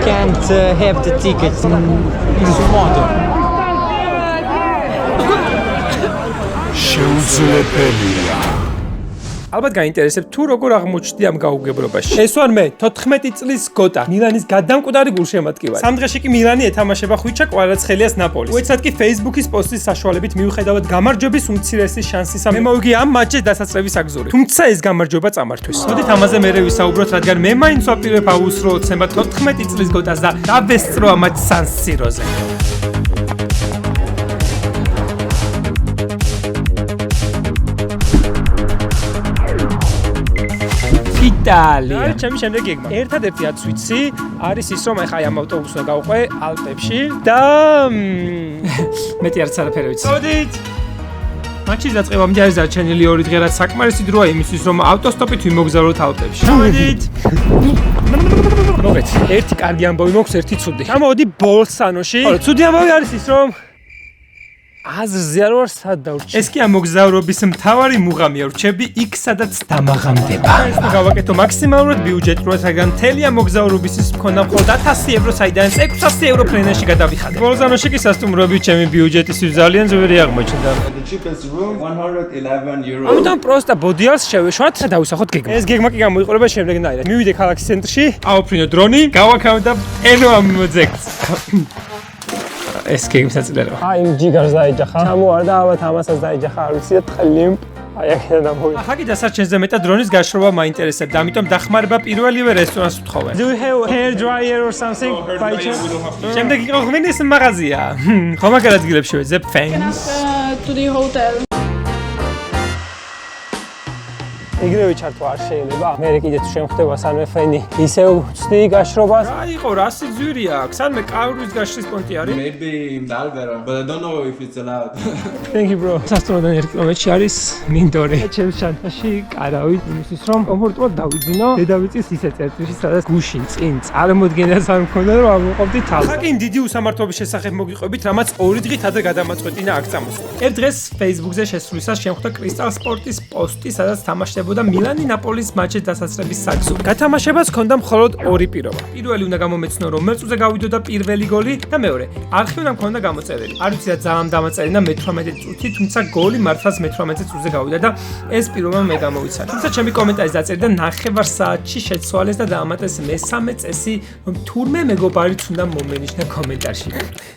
can't have the tickets. It's modern. შეუძლებელია. ალბათ გაინტერესებთ თუ როგორ აღმოჩნდი ამ გაუგებრობაში. ეს ვარ მე, 14 წლის გოტა, მილანის გადამკვდარი გულშემატკივარი. სამ დღეში კი მილანი ეთამაშება ხვიჩა კვადრატსხელიას ნაპოლის. უეცად კი Facebook-ის პოსტის საშუალებით მიუხედავად გამარჯვების უმცირესი შანსისა, მე მოვიგი ამ მატჩის დასაწყების აგზური. თუმცა ეს გამარჯვება წამართვეს. მოდით ამაზე მერე ვისაუბროთ, რადგან მე მაინც ვაპირებ აუსრო ოცნება 14 წლის გოტას და დავესწრო ამ სანსიროზე. იტალია. ჩემი შემდეგ გეგმა. ერთადერთი რაც ვიცი, არის ის, რომ ახლა ამ ავტობუსზე გავყვე ალპებში და მეტი არც არაფერი ვიცი. მოდით. მატჩის დაწყებამდე არის დარჩენილი 2 დღე, რაც საკმარისი დროა იმისთვის, რომ ავტოსტოპით ვიმოგზავნოთ ალპებში. მოდით. მოგეთ. ერთი კარგი ამბავი მაქვს, ერთი ცუდი. ჩამოვედი ბოლსანოში. ხო, ცუდი ამბავი არის ის, რომ აზრზე არ ვარ სად დავრჩი. ეს კი ამ მოგზაურობის მთავარი მუღამია, რჩები იქ, სადაც დამაღამდება. ეს გავაკეთო მაქსიმალურად ბიუჯეტურად, რადგან მთელი ამ მოგზაურობისთვის მქონდა მხოლოდ 1000 ევრო, საიდანაც 600 ევრო ფრენაში გადავიხადე. ბოლზანოში კი სასტუმროები ჩემი ბიუჯეტისთვის ძალიან ძვირი აღმოჩნდა. The cheapest room 111 euro. ამიტომ პროსტა ბოდიალს შევეშვათ და დავისახოთ გეგმა. ეს გეგმა კი გამოიყურება შემდეგნაირად. მივიდე ქალაქის ცენტრში, ავაფრინო დრონი, გავაქავ და ელო ამ მოძეგს. ეს გეგმის ნაწილია. აი იმ ჯიგარს დაეჯახა. ჩამოვარდა ალბათ ამასაც დაეჯახა, არ ვიცი და ტყლიმპ. აი აქედან ამოვიდა. ახლა კი დასარჩენზე მეტად დრონის გაშრობა მაინტერესებდა, ამიტომ დახმარება პირველივე რესტორანს ვთხოვე. Do you have hair dryer or something? by chance? შემდეგ იყო ღვინის მაღაზია. ხომ მაგარ ადგილებში ვეძებ fans? To the hotel. იგივე ჩართვა არ შეიძლება. მე კიდე თუ შემხდება სანმე ფენი ისევ ვწდი გაშრობას. რა იყო, რა სიძვირი აქვს? სანმე კავრის გაშრის პონტი არის? Maybe in Dalvera, but I don't know if it's allowed. Thank you bro. სასტუმროდან 1 კილომეტრში არის მინდორი. ჩემს შანტაში კარავით იმისთვის რომ კომფორტულად დავიძინო. დედავიწის ისე წერტილში, სადაც გუშინ წინ წარმოდგენას არ მქონდა რომ ამოყოფდი თავს. ხაკინ დიდი უსამართლობის შესახებ მოგიყვებით, რამაც 2 დღით ადრე გადამაწყვეტინა აქ წამოსვლა. ერთ დღეს Facebook-ზე შესრულისას შემხვდა კრისტალ სპორტის პოსტი, სადაც თამაშდებოდა მილანი ნაპოლის მატჩის დასაწყების საგზური. გათამაშებას ჰქონდა მხოლოდ 2 პირობა. პირველი უნდა გამომეცნო, რომელ წუთზე გავიდოდა პირველი გოლი და მეორე. არხი უნდა მქონდა გამოწერილი. არ ვიცი რა ძალიან დამაწერინა მე-18 წუთი, თუმცა გოლი მართლაც მე-18 წუთზე გავიდა და ეს პირობა მე გამოვიცადა. თუმცა ჩემი კომენტარის დაწერდა 9 საათში შეცვალეს და დაამატეს მესამე წესი, რომ თურმე მეგობარიც უნდა მომენიშნა კომენტარში.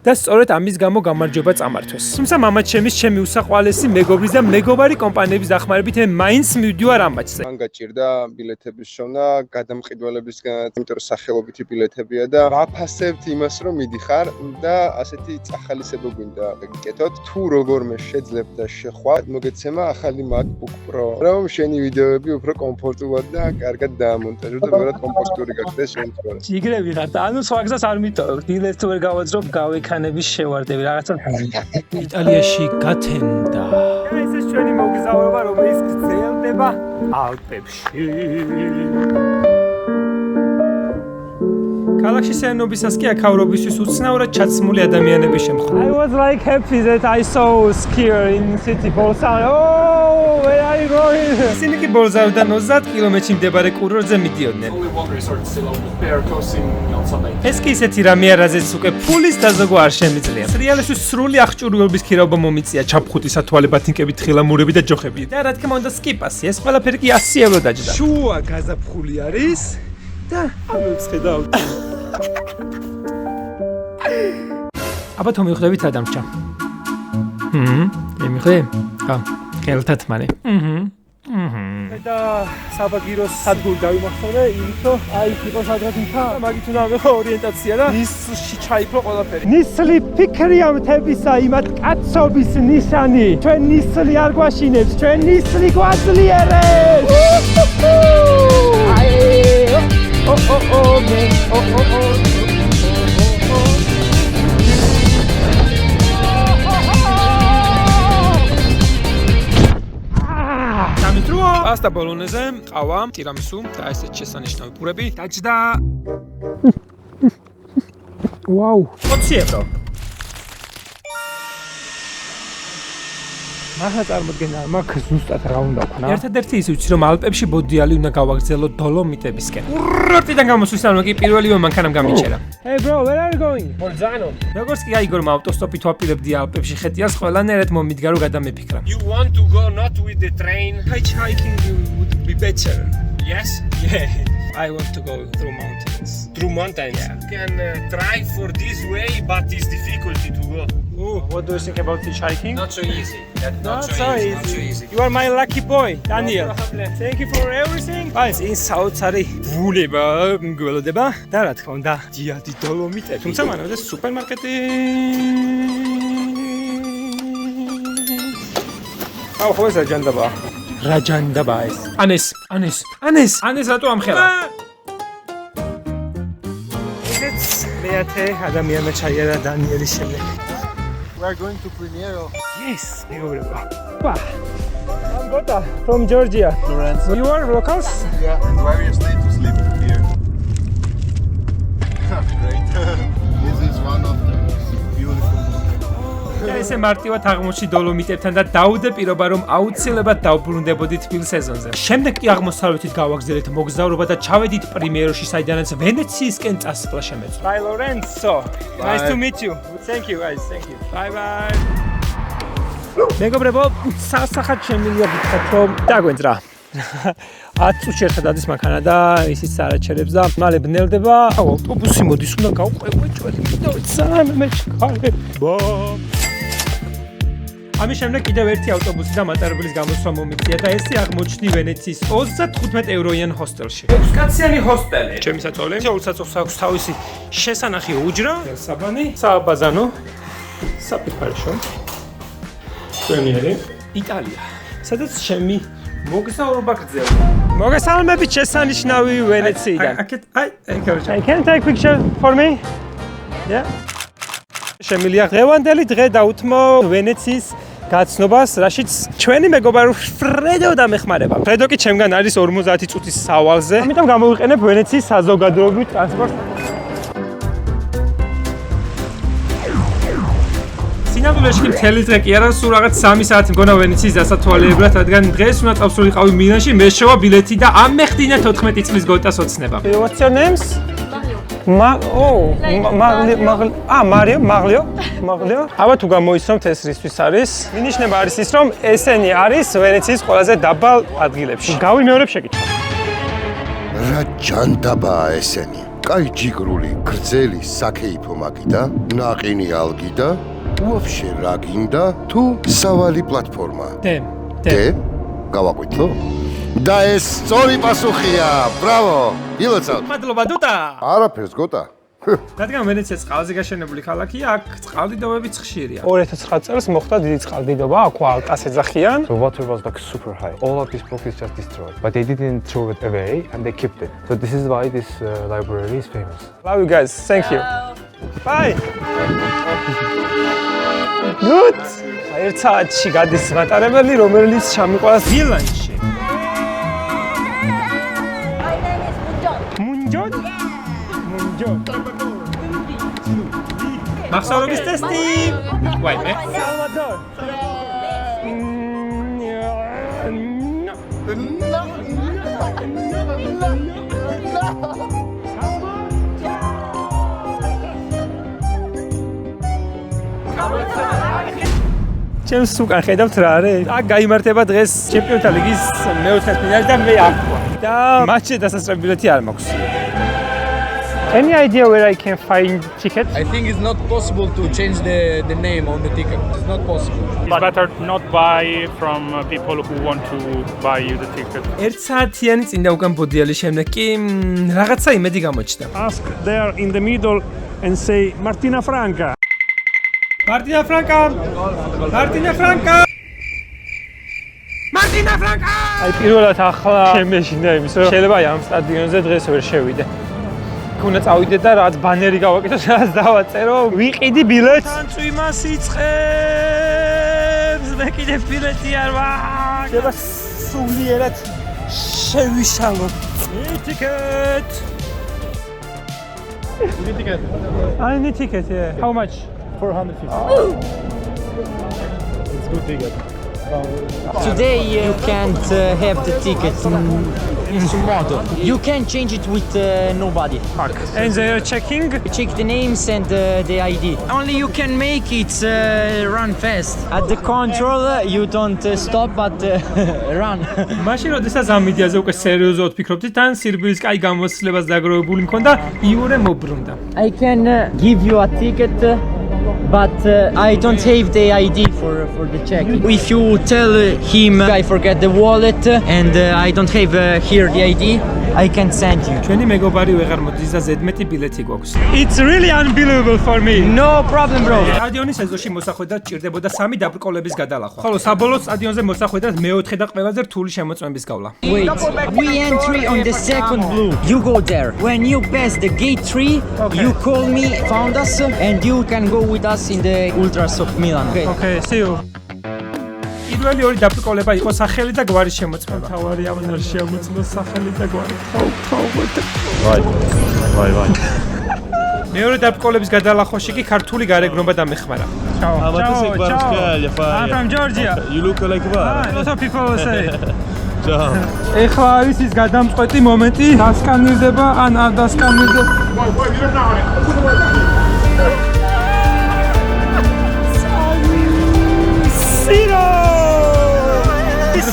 და სწორედ ამის გამო გამარჯვება წამართვეს. თუმცა მამაც ჩემი უსაყვარლესი მეგობრის და მეგობარი კომპანიების დახმარებით მე მაინც მივდივარ ამ მატჩზე. მან გაჭირდა ბილეთების შოვნა, გადამყიდველებისგანაც, იმიტომ რომ სახელობითი ბილეთებია და ვაფასებთ იმას, რომ მიდიხარ და ასეთი წახალისება გვინდა გიკეთოთ. თუ როგორმე შეძლებთ და შეხვალ, მოგეცემა ახალი MacBook Pro, რომ შენი ვიდეოები უფრო კომფორტულად და კარგად დაამონტაჟო და მეტად კომპაქტური გახდეს შემთხვევაში. ჯიგრები ხარ და ანუ სხვა გზას არ მიტოვებ. დილეს თუ ვერ გავაძრო, გავექანების შევარდები რაღაცა. იტალიაში გათენდა. ეს ის ჩვენი მოგზაურობა, რომელიც გრძელდება ალპებში. ქალაქში სენობისას კი აქავრობისთვის უცნაურად ჩაცმული ადამიანების შემთხვევა. I was like happy that I saw skier in city Bolzano. Oh, where are you going? ისინი კი ბოლზანოდან 30 კილომეტრში მდებარე კურორტზე მიდიოდნენ. ეს კი ისეთი რამეა, რაზეც უკვე ფულის დაზოგვა არ შემიძლია. სრიალისთვის სრული აღჭურვილობის ქირაობა მომიწია, ჩაფხუტი სათვალე ბათინკები, თხილამურები და ჯოხები. და რა თქმა უნდა სკიპასი, ეს ყველაფერი კი 100 ევრო დაჯდა. შუა გაზაფხული არის და ამებს ხედავთ. აბა თუ მიხვდებით რა დამრჩა. მიხვდე? ხა, ხელთათმარე. და საბაგიროს სადგური დავიმახსოვრე, იმითო, აი იყო სადღაც მთა, მაგით უნდა მეხო ორიენტაცია და ნისლში ჩაიფრო ყველაფერი. ნისლი ფიქრია მთებისა, იმათ კაცობის ნიშანი. ჩვენ ნისლი არ გვაშინებს, ჩვენ ნისლი გვაძლიერებს. პასტა ბოლონეზე, ყავა, ტირამისუ და ესეც შესანიშნავი პურები. დაჯდა. ვაუ, 20 ევრო. მართლა წარმოდგენა არ მაქვს ზუსტად რა უნდა ვქნა. ერთადერთი ის ვიცი რომ ალპებში ბოდიალი უნდა გავაგრძელო დოლომიტებისკენ. კურორტიდან გამოსვლის ამბავი კი პირველივე მანქანამ გამიჩერა. Hey bro, where are you going? Bolzano. როგორც კი აიგორმა ავტოსტოპით ვაპირებდი ალპებში ხეტიას, ყველანაირად მომიდგა რომ გადამეფიქრა. You want to go not with the train? Hitchhiking would be better. Yes? Yeah. I want to go through mountains. Through mountains? Yeah. You can try for this way, but it's difficulty to go. Ooh, what do you think about hitchhiking? Not so easy. Not so easy. You are my lucky boy, Daniel. Thank you for everything. Bye. წინ საოცარი ბრულება მგველოდება და რა თქმა უნდა დიადი დოლომიტები. თუმცა მანამდე სუპერმარკეტი აუ ხო ეს რაჯანდაბა. რაჯანდაბა ეს. ანეს რატო ამხელა? ესეც მეათე ადამიანმა ჩაიარა დანიელის შემდეგ. We are going to Primiero. Yes, მეგობრებო. I'm Gota from Georgia. Florence. You are locals? Yeah, and where you stay to sleep here? Great. This is one of the beautiful mountains. ესე მარტივად აღმოჩნდი დოლომიტებთან და დაუდე პირობა რომ აუცილებლად დავბრუნდებოდი თბილ სეზონზე. შემდეგ კი აღმოსავლეთით გავაგრძელეთ მოგზაურობა და ჩავედით პრიმიეროში, საიდანაც ვენეციისკენ წასვლა შემეძლო. Bye Lorenzo. Nice to meet you. Thank you guys. Thank you. Bye bye. მეგობრებო, სასახად შემიძლია გითხრათ რომ დაგვენძრა. 10 წუთში ერთხელ დადის მანქანა და ისიც არაჩერებს და მალე ბნელდება. აუ ავტობუსი მოდის, უნდა გავყვევო ჩვენი მიდოიცან მეჩქარება. ამის შემდეგ კიდევ ერთი ავტობუსი და მატარებლის გამოსვლა მომიწია და ესე აღმოჩნდი ვენეციის 35 ევროიან ჰოსტელში. კაციანი ჰოსტელი. ჩემი საწოლი. საწოლს აქვს თავისი შესანახი უჯრა, საბანი, საბაზანო, საფიქარშო. პრემიერი იტალია. სადაც ჩემი მოგზაურობა გრძელდება. მოგესალმებით შესანიშნავი ვენეციიდან. I can take picture for me? Yeah. შემიძლია დღევანდელი დღე დაუთმო ვენეციის გაცნობას, რაშიც ჩვენი მეგობარი ფრედო დამეხმარება. ფრედო კი ჩემგან არის 50 წუთის სავალზე. ამიტომ გამოვიყენებ ვენეციის საზოგადოებრივ ტრანსპორტს. სინამდვილეში კი მთელი დღე კი არა, სულ რაღაც 3 საათი მგონა ვენეციის დასათვალიერებლად, რადგან დღეს უნდა წავსულიყავი მილანში, მე შევა ბილეთი და ამეხდინა 14 წლის გოტას ოცნება. What's your names? Maglio. აბა თუ გამოიცნობთ ეს რისთვის არის? მინიშნება არის ის რომ ესენი არის ვენეციის ყველაზე დაბალ ადგილებში. გავიმეორებ შეკითხვა. რა ჯანდაბაა ესენი? კაი ჯიგრული, გრძელი საქეიფო მაგიდა, ნაყინი ალგიდა, უაფშე რა გინდა თუ სავალი პლატფორმა? დე. გავაყვითო? და ეს სწორი პასუხია. ბრავო. ილოცავთ. მადლობა დუტა. არაფერს გოტა. რადგან ვენეცია წყალზე გაშენებული ქალაქია, აქ წყალდიდობებიც ხშირია. 2009 წელს მოხდა დიდი წყალდიდობა, აქ ალტას ეძახიან. The water was like super high. All of this book is just destroyed, but they didn't throw it away and they kept it. So this is why this library is famous. Love you guys. Thank you. Bye. Good. ერთ საათში გადის მატარებელი, რომელიც ჩამიყვანს მილანში. Munjon. მახსოვრობის ტესტი. ვაიმე. Salvador. ჩემს უკან ხედავთ რა არის? აქ გაიმართება დღეს ჩემპიონთა ლიგის მეოთხე ფინალი და მე აქ ვარ. და მატჩზე დასასწრებილეთი არ მაქვს. Any idea where I can find tickets? I think it's not possible to change the name on the ticket. It's not possible. It's better not buy from people who want to buy you the ticket. ერთ საათიანი წინ უკან ბოდიალის შემდეგ კი რაღაცა იმედი გამოჩნდა. Ask there in the middle and say Martina Franca. Martina Franca! Martina Franca! Martina Franca! აი პირველად ახლა შემეშინდა იმის რომ შეიძლება აი ამ სტადიონზე დღეს ვერ შევიდე. უნდა წავიდე და რაც ბანერი გავაკეთო, რაც დავაწერო, ვიყიდი ბილეთს. წვიმა სიწყებს, მე კიდე ბილეთი არ ვარ. შეიძლება სულიერად შევიშალო. Ticket! I need ticket, yeah. How much? 450. It's good ticket. Today you can't have the ticket in Sumoto. You can change it with nobody. And they're checking. Check the names and the ID. Only you can make it run fast. At the control you don't stop but run. მაშინ როდესაც ამ მიდიაზე უკვე სერიოზულად ფიქრობდი, თან სირბილის კაი გამოცდილებას დაგროვებული მქონდა, იურე მობრუნდა. I can give you a ticket but I don't have the ID for the check. If you tell him I forget the wallet and I don't have here the ID, I can send you. ჩვენი მეგობარი ვეღარ მოდის და ზედმეტი ბილეთი გვაქვს. It's really unbelievable for me. No problem, bro. სტადიონის ეზოში მოსახვედრად ჭირდებოდა 3 დაბრკოლების გადალახვა. ხოლო საბოლოო სტადიონზე მოსახვედრად მეოთხე და ყველაზე რთული შემოწმების გავლა. Wait, we entry on the second blue. You go there. When you pass the gate 3, you call me, found us, and you can go with us in the Ultras of Milan. Okay, see you. პირველი ორი დაბრკოლება იყო სახელი და გვარის შემოწმება. თავარი ამან შემოწმოს სახელი და გვარი. ვაი. მეორე დაბრკოლების გადალახვაში კი ქართული გარეგნობა დამეხმარა. I'm from Georgia. You look like what? A lot of people say. ეხლა არის ის გადამწყვეტი მომენტი, დასკანირდება ან არ დასკანირდება. სირო!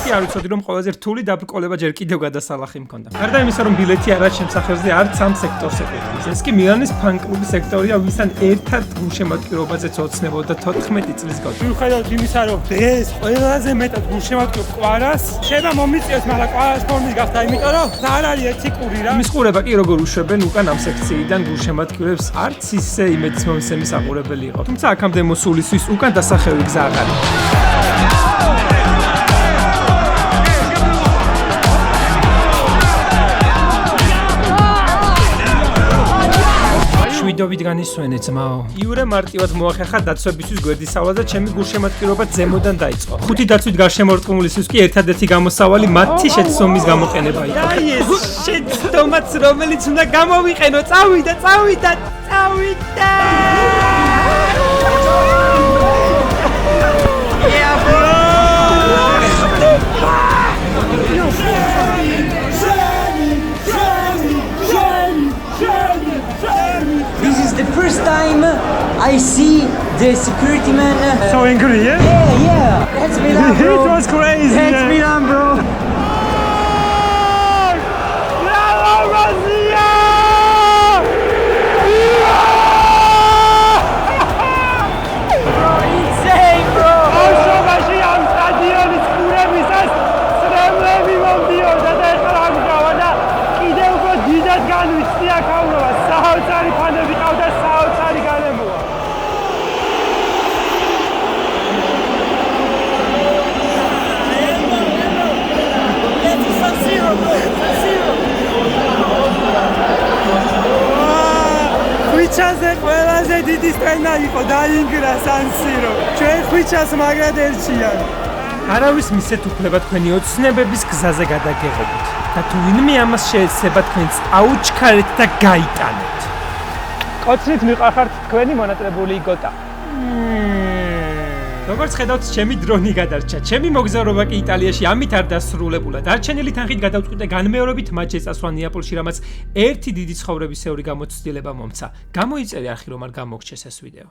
კი არ ვიცოდი რომ ყველაზე რთული დაბრკოლება ჯერ კიდევ გადასალახი მქონდა. გარდა იმისა რომ ბილეთი არაა შემსახელზე არც ამ სექტორს ეკუთვნის. ეს კი მილანის ფან-კლუბის სექტორია, ვისთან ერთად გულშემატკივრობაზეც ოცნებობდა 14 წლის გод. მიუხედავად იმისა რომ დღეს ყველაზე მეტად გულშემატკივრობ კვარას, შეიძლება მომიწიოს, მაგრამ კვარას ფორმის გახდა, იმიტომ რომ არ არის ეთიკური რა. მის ყურება კი როგორ უშვებენ უკან ამ სექციიდან გულშემატკივრებს არც ისე იმედის მომსემი საყურებელი იყო. თუმცა აქამდე მოსულისთვის უკან დასახევი გზა აღარ იყო. შვიდობით განისვენე ძმაო. იურე მარტივად მოახერხა დაცვებისთვის გვერდისავლა და ჩემი გულშემატკივრობა ზემოდან დაიწყო. 5 დაცვით გარშემორტყმულისთვის კი ერთადერთი გამოსავალი მათი შეცდომის გამოყენება იყო. აი ეს შეცდომაც რომელიც უნდა გამოვიყენო, წავიდა. The first time I see the security man. So angry, yeah? Yeah. That's Milan, bro. It was crazy. That's Milan, bro. Bravo, Russia! Bro, insane, bro. ბავშვობაში ამ სტადიონის ყურებისას სრემლები მომდიოდა და ეხლა რა მგავა და კიდევ უფრო დიდად განვიცდი აქაურობა. საოცარი ფანები ყავდა, საოცარი გარემოა. ხვიჩაზე ყველაზე დიდი სცენა იყო დაინგრა სან-სირო. ჩვენ ხვიჩას მაგრად ერჩიან. არავის მისცეთ უფლება თქვენი ოცნებების გზაზე გადაგეღობთ. და თუ ვინმე ამას შეეცდება თქვენს აუჩქარეთ და გაიტანეთ. კოცნით მიყახართ თქვენი მონატრებული გოტა. როგორც ხედავთ, ჩემი დრონი გადარჩა. ჩემი მოგზაურობა კი იტალიაში ამით არ დასრულებულა. დარჩენილი თანხით გადავწყვიტე განმეორებით მათ შეწასვა ნეაპოლში, რამაც ერთი დიდი ცხოვრებისეული გამოცდილება მომცა. გამოიწერე არხი რომ არ გამოგჩეს ეს ვიდეო.